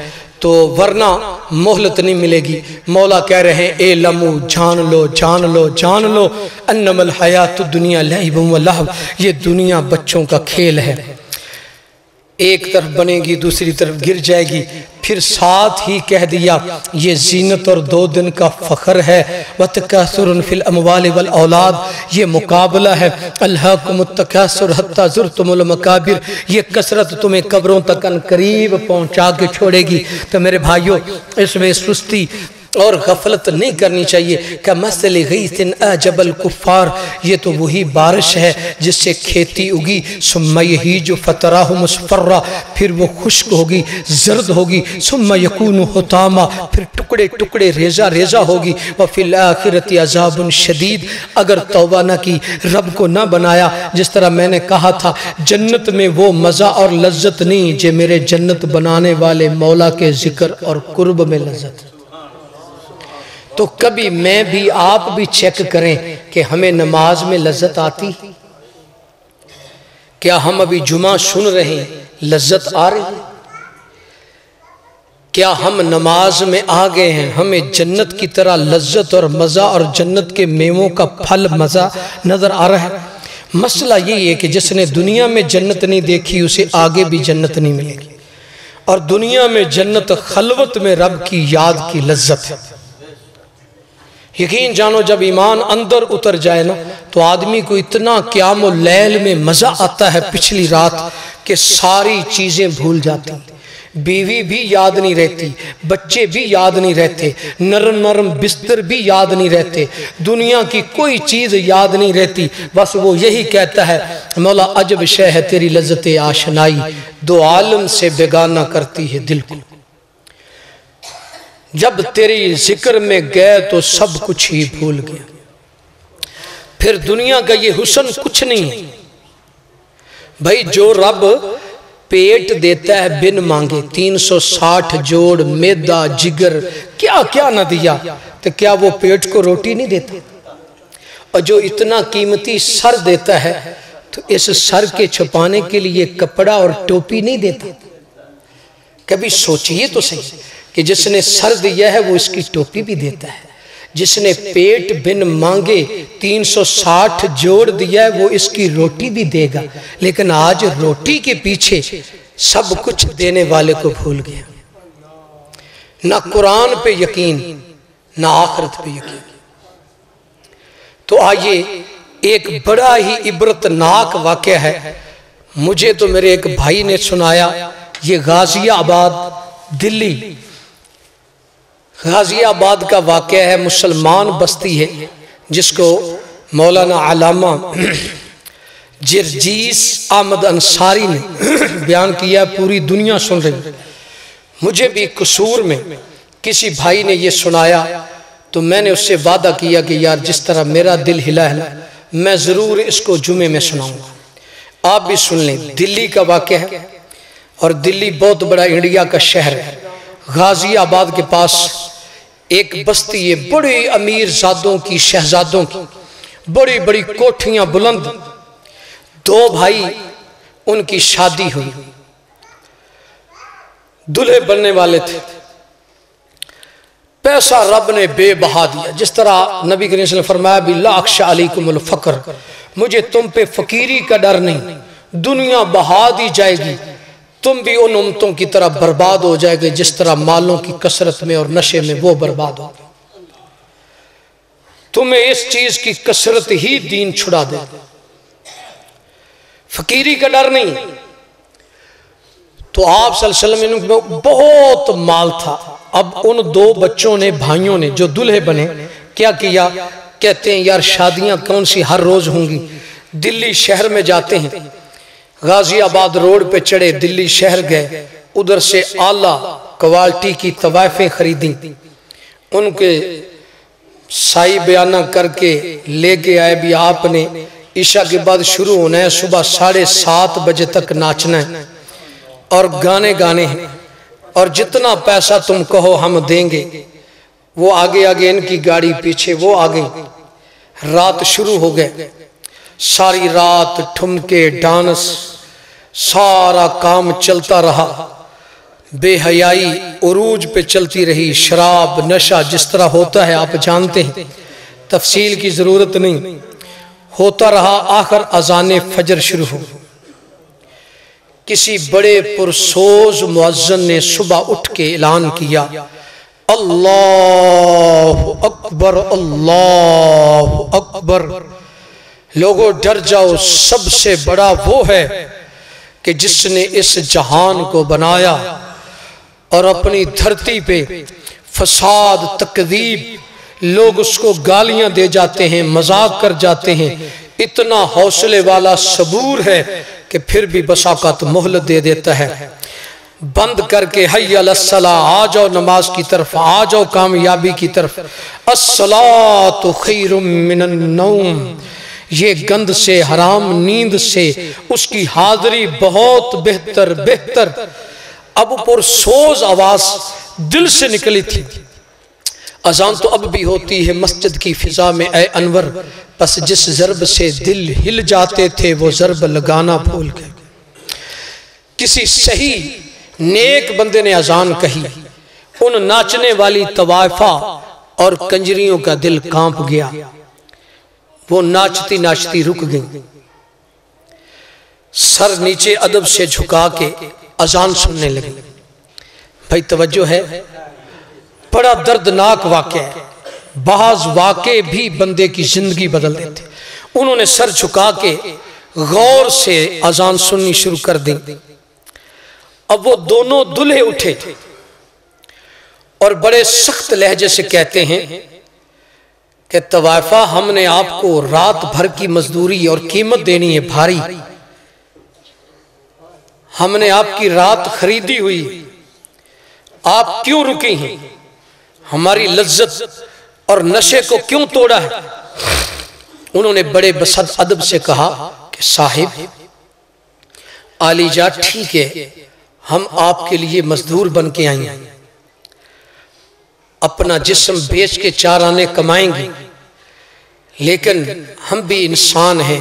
تو ورنہ مہلت نہیں ملے گی۔ مولا کہہ رہے ہیں اے لمو جان لو جان لو جان لو انما الحیات الدنیا لعب و لہو، یہ دنیا بچوں کا کھیل ہے، ایک طرف بنے گی دوسری طرف گر جائے گی۔ پھر ساتھ ہی کہہ دیا یہ زینت اور 2 دن کا فخر ہے، وَتَكَاثُرٌ فِي الْأَمْوَالِ وَالْأَوْلَادِ، یہ مقابلہ ہے، أَلْهَاكُمُ التَّكَاثُرُ حَتَّى زُرْتُمُ الْمَقَابِرَ، یہ کثرت تمہیں قبروں تک ان قریب پہنچا کے چھوڑے گی۔ تو میرے بھائیو اس میں سستی اور غفلت نہیں کرنی چاہیے۔ کَمَثَلِ غَيْثٍ أَعْجَبَ الْكُفَّارِ، یہ تو وہی بارش ہے جس سے کھیتی اگی، ثُمَّ يَهِيجُ فَتَرَاهُ مُصْفَرًّا، پھر وہ خشک ہوگی زرد ہوگی، ثُمَّ يَكُونُ حُطَامًا، پھر ٹکڑے ٹکڑے ریزہ ریزہ ہوگی، وَفِي الْآخِرَةِ عَذَابٌ شَدِيدٌ، اگر توبہ نہ کی رب کو نہ بنایا، جس طرح میں نے کہا تھا جنت میں وہ مزہ اور لذت نہیں جو میرے جنت بنانے والے مولا کے ذکر اور قرب میں لذت۔ تو کبھی میں بھی آپ بھی چیک کریں کہ ہمیں نماز میں لذت آتی، کیا ہم ابھی جمعہ سن رہے ہیں لذت آ رہی ہے؟ کیا ہم نماز میں آ گئے ہیں، ہمیں جنت کی طرح لذت اور مزہ اور جنت کے میووں کا پھل مزہ نظر آ رہا ہے؟ مسئلہ یہی ہے کہ جس نے دنیا میں جنت نہیں دیکھی اسے آگے بھی جنت نہیں ملے گی، اور دنیا میں جنت خلوت میں رب کی یاد کی لذت ہے۔ یقین جانو جب ایمان اندر اتر جائے نا تو آدمی کو اتنا قیام اللیل میں مزہ آتا ہے پچھلی رات کہ ساری چیزیں بھول جاتی، بیوی بھی یاد نہیں رہتی، بچے بھی یاد نہیں رہتے، نرم نرم بستر بھی یاد نہیں رہتے، دنیا کی کوئی چیز یاد نہیں رہتی، بس وہ یہی کہتا ہے مولا عجب شے ہے تیری لذت آشنائی، 2 عالم سے بیگانہ کرتی ہے دل کو، جب تیری ذکر میں گئے تو سب کچھ ہی بھول گیا۔ پھر دنیا کا یہ حسن کچھ نہیں ہے بھائی، جو رب پیٹ دیتا ہے بن مانگے، 360 جوڑ میدا جگر کیا کیا نہ دیا، تو کیا وہ پیٹ کو روٹی نہیں دیتا؟ اور جو اتنا قیمتی سر دیتا ہے تو اس سر کے چھپانے کے لیے کپڑا اور ٹوپی نہیں دیتا؟ کبھی سوچئے تو صحیح کہ جس نے سر دیا ہے وہ اس کی ٹوپی بھی دیتا ہے، جس نے پیٹ بن مانگے 360 جوڑ دیا ہے وہ اس کی روٹی بھی دے گا، لیکن آج روٹی کے پیچھے سب کچھ دینے والے کو بھول گیا، نہ قرآن پہ یقین نہ آخرت پہ یقین۔ تو آئیے ایک بڑا ہی عبرتناک واقعہ ہے، مجھے تو میرے ایک بھائی نے سنایا، یہ غازی آباد دلی، غازی آباد کا واقعہ ہے، مسلمان بستی ہے جس کو مولانا علامہ جرجیس احمد انصاری نے بیان کیا، پوری دنیا سن رہی۔ مجھے بھی قصور میں کسی بھائی نے یہ سنایا تو میں نے اس سے وعدہ کیا کہ یار جس طرح میرا دل ہلا ہے میں ضرور اس کو جمعے میں سناؤں گا، آپ بھی سن لیں۔ دلی کا واقعہ ہے اور دلی بہت بڑا انڈیا کا شہر ہے، غازی آباد کے پاس ایک بستی ہے، بڑے امیر زادوں کی شہزادوں کی، بڑی بڑی کوٹھیاں بلند، 2 بھائی ان کی شادی ہوئی، دلہے بننے والے تھے، پیسہ رب نے بے بہا دیا، جس طرح نبی کریم صلی اللہ علیہ وسلم فرمایا بھی لا اخشى علیکم الفقر، مجھے تم پہ فقیری کا ڈر نہیں، دنیا بہا دی جائے گی، تم بھی ان امتوں کی طرح برباد ہو جائے گے جس طرح مالوں کی کثرت میں اور نشے میں وہ برباد ہو گئے، تمہیں اس چیز کی کثرت ہی دین چھڑا دے، فقیری کا ڈر نہیں۔ تو آپ صلی اللہ علیہ وسلم میں بہت مال تھا، اب ان 2 بچوں نے بھائیوں نے جو دلہے بنے کیا کیا، کہتے ہیں یار شادیاں کون سی ہر روز ہوں گی، دلی شہر میں جاتے ہیں، غازی آباد روڈ پہ چڑھے، دلی شہر گئے، ادھر سے اعلیٰ کوالٹی کی طوائفیں خریدیں، ان کے سائی بیانہ کر کے لے کے آئے بھی آپ نے، عشاء کے بعد شروع ہونا ہے، صبح 7:30 بجے تک ناچنا ہے اور گانے گانے ہیں، اور جتنا پیسہ تم کہو ہم دیں گے، وہ آگے آگے ان کی گاڑی پیچھے وہ آگے، رات شروع ہو گئے، ساری رات ٹھمکے ڈانس سارا کام چلتا رہا، بے حیائی عروج پہ چلتی رہی، شراب نشہ جس طرح ہوتا ہے آپ جانتے ہیں، تفصیل کی ضرورت نہیں، ہوتا رہا۔ آخر اذان فجر شروع ہو، کسی بڑے پرسوز مؤذن نے صبح اٹھ کے اعلان کیا، اللہ اکبر اللہ اکبر، لوگوں ڈر جاؤ، سب سے بڑا وہ ہے کہ جس نے اس جہان کو بنایا اور اپنی دھرتی پہ فساد تکذیب، لوگ اس کو گالیاں دے جاتے ہیں، مذاق کر جاتے ہیں، اتنا حوصلے والا صبور ہے کہ پھر بھی بس اوقات مہلت دے دیتا ہے۔ بند کر کے حی علی الصلاۃ، آ جاؤ نماز کی طرف، آ جاؤ کامیابی کی طرف، الصلاۃ خیر من النوم، یہ گند سے، حرام نیند سے اس کی حاضری بہت بہتر بہتر۔ اب پرسوز آواز دل سے نکلی تھی، اذان تو اب بھی ہوتی ہے مسجد کی فضا میں اے انور، بس جس ضرب سے دل ہل جاتے تھے وہ ضرب لگانا بھول گئے۔ کسی صحیح نیک بندے نے اذان کہی، ان ناچنے والی طوائفہ اور کنجریوں کا دل کانپ گیا، وہ ناچتی ناچتی رک گئی، سر نیچے ادب سے جھکا کے اذان سننے لگے۔ بھائی توجہ ہے، بڑا دردناک واقعہ ہے، بعض واقعے بھی بندے کی زندگی بدل دیتے۔ انہوں نے سر جھکا کے غور سے اذان سننی شروع کر دی۔ اب وہ دونوں دلہے اٹھے اور بڑے سخت لہجے سے کہتے ہیں کہ طوائفہ، ہم نے آپ کو رات بھر کی مزدوری اور قیمت دینی ہے بھاری، ہم نے آپ کی رات خریدی ہوئی، آپ کیوں رکی ہیں؟ ہماری لذت اور نشے کو کیوں توڑا ہے؟ انہوں نے بڑے بصد ادب سے کہا کہ صاحب عالی جا، ٹھیک ہے، ہم آپ کے لیے مزدور بن کے آئیں، اپنا جسم بیچ کے 4 آنے کمائیں گے، لیکن ہم بھی انسان ہیں،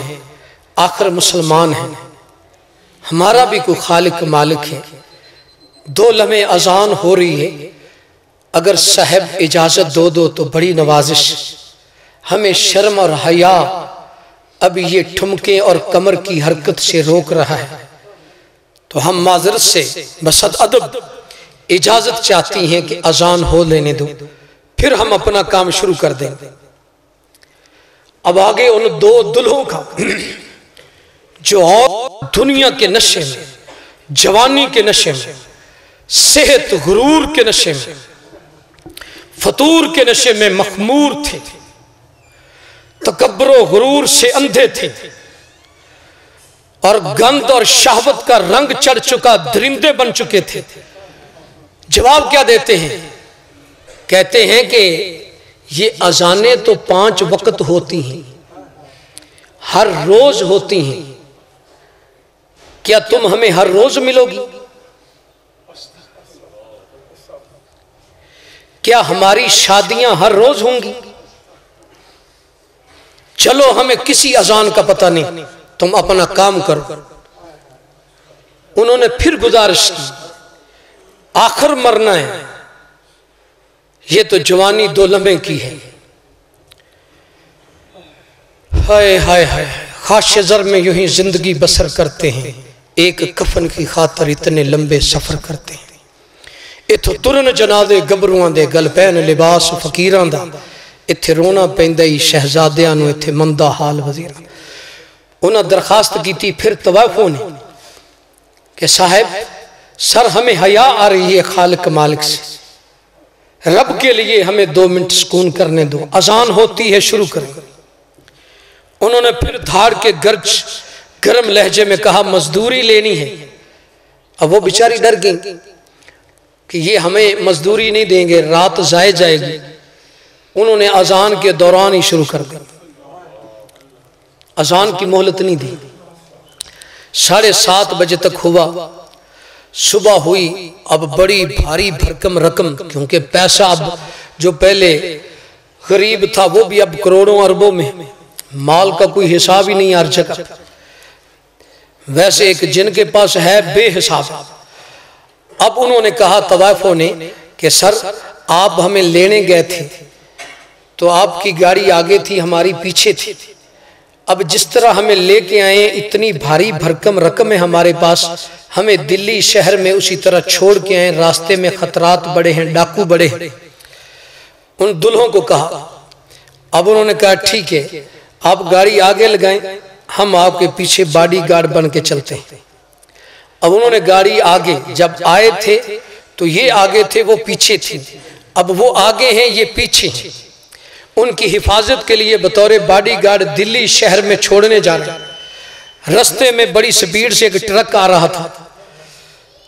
آخر مسلمان ہیں، ہمارا بھی کوئی خالق مالک ہے۔ 2 لمحے اذان ہو رہی ہے، اگر صاحب اجازت دو تو بڑی نوازش، ہمیں شرم اور حیا اب یہ ٹھمکے اور کمر کی حرکت سے روک رہا ہے، تو ہم معذرت سے بصد ادب اجازت چاہتی ہیں کہ اذان ہو لینے دو، پھر ہم اپنا کام شروع کر دیں۔ اب آگے ان 2 دلہوں کا جو اور دنیا کے نشے میں، جوانی کے نشے میں، صحت غرور کے نشے میں، فطور کے نشے میں مخمور تھے، تکبر و غرور سے اندھے تھے، اور گند اور شہوت کا رنگ چڑھ چکا درندے بن چکے تھے۔ جواب کیا دیتے ہیں؟ کہتے ہیں کہ یہ اذانیں تو 5 وقت ہوتی ہیں، ہر روز ہوتی ہیں، کیا تم ہمیں ہر روز ملو گی؟ کیا ہماری شادیاں ہر روز ہوں گی؟ چلو ہمیں کسی اذان کا پتہ نہیں، تم اپنا کام کرو۔ انہوں نے پھر گزارش کی، آخر مرنا ہے، یہ تو جوانی 2 لمحے کی ہے، ہائے ہائے ہائے، خواش زر میں یوں ہی زندگی بسر کرتے ہیں، ایک کفن کی خاطر اتنے لمبے سفر کرتے ہیں۔ اتھو ترن جنازے گبروان دے، گل پین لباس فقیران دا، اتھے رونا پیندائی شہزادیاں نو، اتھے مندہ حال وزیران۔ انہاں درخواست کی تھی پھر طوائفوں نے کہ صاحب سر ہمیں حیا آ رہی ہے خالق مالک سے، رب کے لیے ہمیں 2 منٹ سکون کرنے دو، اذان ہوتی ہے شروع کریں۔ انہوں نے پھر دھاڑ کے گرج گرم لہجے میں کہا مزدوری لینی ہے۔ اب وہ بیچاری ڈر گئیں کہ یہ ہمیں مزدوری نہیں دیں گے، رات ضائع جائے گی۔ انہوں نے اذان کے دوران ہی شروع کر دی، اذان کی مہلت نہیں دی۔ 7:30 بجے تک ہوا، صبح ہوئی، اب بڑی بھاری بھرکم رقم، کیونکہ پیسہ اب جو پہلے غریب تھا وہ بھی اب کروڑوں اربوں میں، مال کا کوئی حساب ہی نہیں ہر جگہ، ویسے ایک جن کے پاس ہے بے حساب، اب انہوں نے کہا طوائفوں نے کہ سر آپ ہمیں لینے گئے تھے تو آپ کی گاڑی آگے تھی ہماری پیچھے تھی، اب جس طرح ہمیں لے کے آئے اتنی بھاری بھرکم رقم ہے ہمارے پاس، ہمیں دلی شہر میں اسی طرح چھوڑ کے آئے، راستے میں خطرات بڑے ہیں، ڈاکو بڑے ہیں۔ ان دلہوں کو کہا، اب انہوں نے کہا ٹھیک ہے آپ گاڑی آگے لگائیں، ہم آپ کے پیچھے باڈی گارڈ بن کے چلتے ہیں۔ اب انہوں نے گاڑی آگے، جب آئے تھے تو یہ آگے تھے وہ پیچھے تھی، اب وہ آگے ہیں یہ پیچھے ہیں، ان کی حفاظت کے لیے بطور باڈی گارڈ دلی شہر میں چھوڑنے جا رہے ہیں۔ رستے میں بڑی سپیڈ سے ایک ٹرک آ رہا تھا،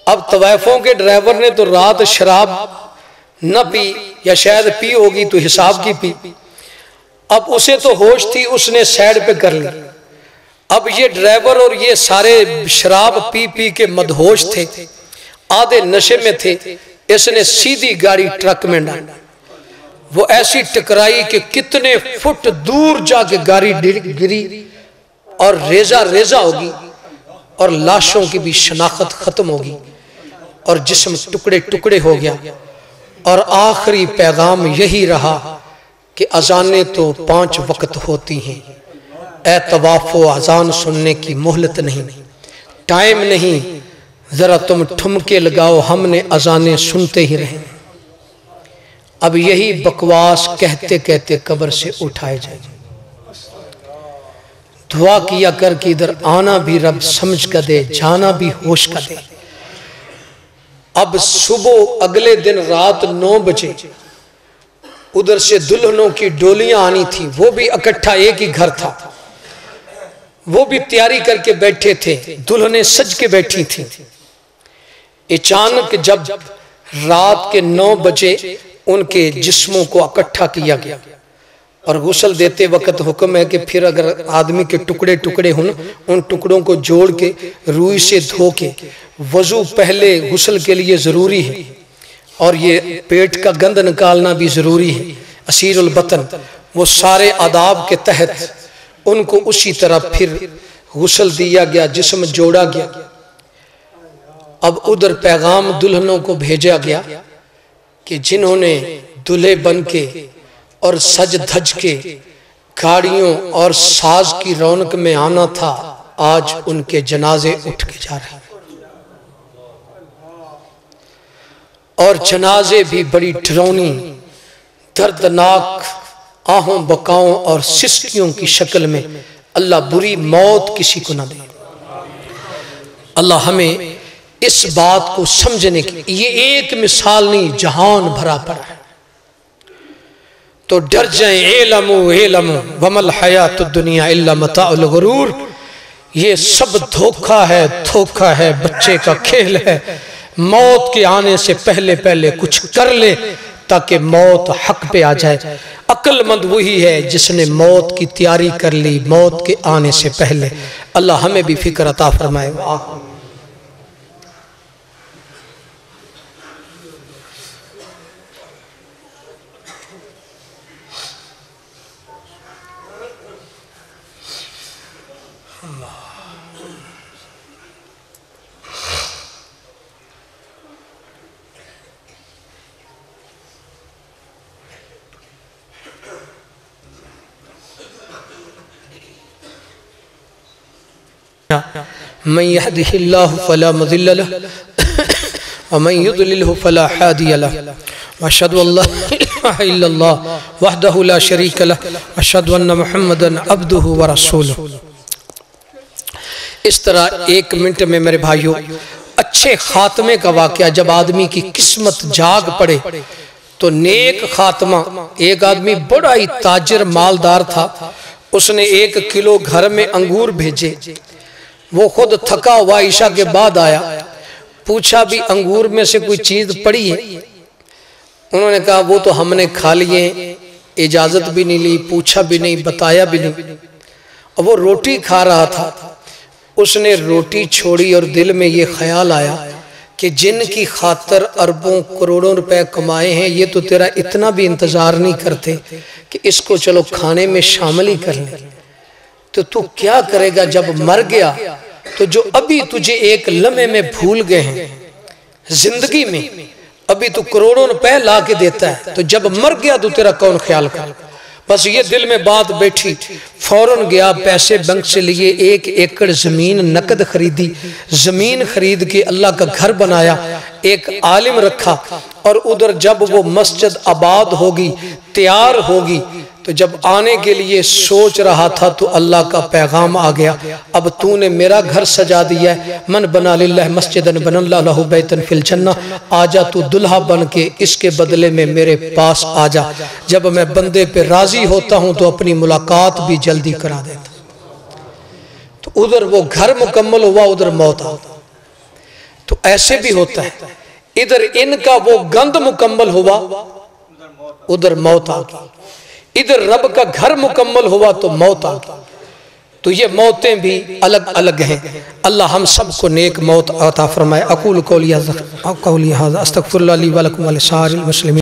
اب طوائفوں کے ڈرائیور نے تو رات شراب نہ پی یا شاید پی ہوگی تو حساب کی پی، اب اسے تو ہوش تھی، اس نے سائیڈ پہ کر لی۔ اب یہ ڈرائیور اور یہ سارے شراب پی پی کے مدہوش تھے، آدھے نشے میں تھے، اس نے سیدھی گاڑی ٹرک میں ڈالی، وہ ایسی ٹکرائی کہ کتنے فٹ دور جا کے گاڑی گری اور ریزہ ریزہ ہوگی اور لاشوں کی بھی شناخت ختم ہوگی اور جسم ٹکڑے ٹکڑے ہو گیا، اور آخری پیغام یہی رہا کہ اذانیں تو 5 وقت ہوتی ہیں، اے طواف و اذان سننے کی مہلت نہیں، ٹائم نہیں، ذرا تم ٹھمکے لگاؤ، ہم نے اذانیں سنتے ہی رہیں۔ اب یہی بکواس کہتے کہتے قبر سے اٹھائے جائیں، دعا کیا کر کہ ادھر آنا بھی رب سمجھ کا دے، جانا بھی ہوش کا دے۔ اب صبح اگلے دن رات 9 بجے ادھر سے دلہنوں کی ڈولیاں آنی تھی، وہ بھی اکٹھا ایک ہی گھر تھا، وہ بھی تیاری کر کے بیٹھے تھے، دلہنیں سج کے بیٹھی تھیں۔ اچانک جب رات کے 9 بجے ان کے جسموں کو اکٹھا کیا گیا اور غسل دیتے وقت حکم ہے کہ پھر اگر آدمی کے ٹکڑے ٹکڑے ہوں ان ٹکڑوں کو جوڑ کے روئی سے دھو کے، وضو پہلے غسل کے لیے ضروری ہے، اور یہ پیٹ کا گند نکالنا بھی ضروری ہے، اسیر البطن، وہ سارے آداب کے تحت ان کو اسی طرح پھر غسل دیا گیا، جسم جوڑا گیا۔ اب ادھر پیغام دلہنوں کو بھیجا گیا کہ جنہوں نے دلہے بن کے اور سج دھج کے گاڑیوں اور ساز کی رونق میں آنا تھا، آج ان کے جنازے اٹھ کے جا رہے ہیں، اور جنازے بھی بڑی ڈرونی، دردناک آہوں بکاؤں اور سسکیوں کی شکل میں۔ اللہ بری موت کسی کو نہ دے۔ اللہ ہمیں اس بات کو سمجھنے کی، یہ ایک مثال نہیں، جہان بھرا پڑا ہے، تو ڈر جائیں۔ اعلموا اعلموا وما الحیات الدنیا الا متاع الغرور، یہ سب دھوکہ ہے، بچے کا کھیل ہے۔ موت کے آنے سے پہلے پہلے کچھ کر لے تاکہ موت حق پہ آ جائے۔ عقل مند وہی ہے جس نے موت کی تیاری کر لی موت کے آنے سے پہلے۔ اللہ ہمیں بھی فکر عطا فرمائے۔ من يهده الله فلا مضل له ومن يضلله فلا هادي له واشهد ان لا اله الا الله وحده لا شريك له واشهد ان محمدا عبده ورسوله۔ اس طرح 1 منٹ میں میرے بھائیوں اچھے خاتمے کا واقعہ، جب آدمی کی قسمت جاگ پڑے تو نیک خاتمہ۔ ایک آدمی بڑا ہی تاجر مالدار تھا، اس نے 1 کلو گھر میں انگور بھیجے، وہ خود تھکا ہوا عشاء کے بعد آیا، پوچھا بھی انگور میں سے کوئی چیز پڑی ہے؟ انہوں نے کہا وہ تو ہم نے کھا لیے، اجازت بھی نہیں لی، پوچھا بھی نہیں، بتایا بھی نہیں۔ اور وہ روٹی کھا رہا تھا، اس نے روٹی چھوڑی اور دل میں یہ خیال آیا کہ جن کی خاطر اربوں کروڑوں روپے کمائے ہیں، یہ تو تیرا اتنا بھی انتظار نہیں کرتے کہ اس کو چلو کھانے میں شامل ہی کر لیں، تو کیا کرے گا جب مر گیا؟ تو جو ابھی تجھے 1 لمحے میں بھول گئے ہیں، زندگی میں ابھی تو کروڑوں روپے لا کے دیتا ہے، تو جب مر گیا تو تیرا کون خیال کر؟ بس یہ دل میں بات بیٹھی، فوراً گیا، پیسے بینک سے لیے، 1 ایکڑ زمین نقد خریدی، زمین خرید کے اللہ کا گھر بنایا، ایک عالم رکھا، اور ادھر جب وہ مسجد آباد ہوگی، تیار ہوگی، تو جب آنے کے لیے سوچ رہا تھا تو اللہ کا پیغام آ گیا، اب تو نے میرا گھر سجا دیا ہے، من بنا للہ مسجدن بن اللہ لہو بیتن فی الجنہ، آجا تو دلہا بن کے اس کے بدلے میں میرے پاس آجا، جب میں بندے پہ راضی ہوتا ہوں تو اپنی ملاقات بھی جلدی کرا دیتا ہوں۔ تو ادھر وہ گھر مکمل ہوا، ادھر موت آ، تو ایسے بھی ہوتا ہے، ادھر ان کا وہ گند مکمل ہوا، ادھر موت آ گئی، ادھر رب کا گھر مکمل ہوا تو موت آ گئی۔ تو یہ موتیں بھی الگ الگ ہیں، اللہ ہم سب کو نیک موت عطا فرمائے۔ اقول قولی ھذا استغفر اللہ لی ولکم ولسائر المسلمین۔